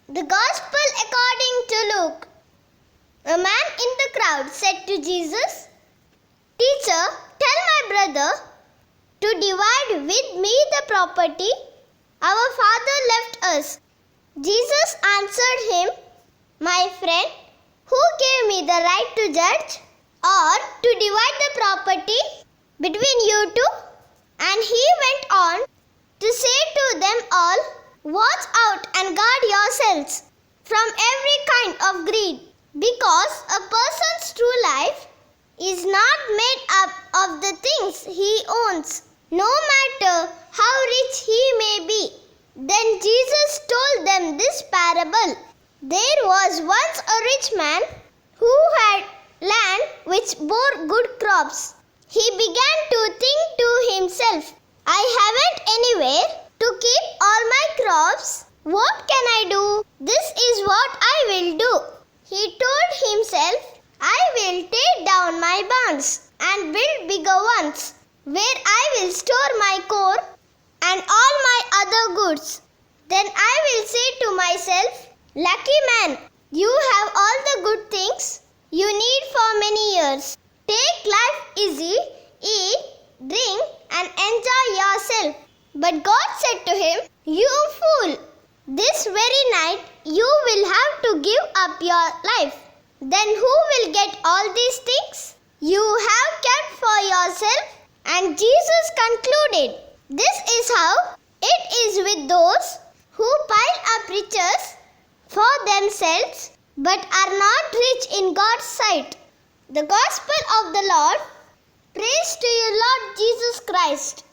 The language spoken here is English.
The Gospel according to Luke. A man in the crowd said to Jesus, "Teacher, tell my brother to divide with me the property our father left us." Jesus answered him, "My friend, who gave me the right to judge or to divide the property between you two?" And he went on to say to them all, "Watch out and guard yourselves from every kind of greed, because a person's true life is not made up of the things he owns, no matter how rich he may be." Then Jesus told them this parable. There was once a rich man who had land which bore good crops. He began to think to himself, "I haven't anywhere to keep all my crops. What can I do? This is what I will do." He told himself, "I will tear down my barns and build bigger ones, where I will store my corn and all my other goods. Then I will say to myself, 'Lucky man, you have all the good things you need for many years. Take life easy, eat, drink, and enjoy yourself.' But God said to him, 'You fool! This very night you will have to give up your life. Then who will get all these things you have kept for yourself?" And Jesus concluded, "This is how it is with those who pile up riches for themselves but are not rich in God's sight." The Gospel of the Lord. Praise to you, Lord Jesus Christ.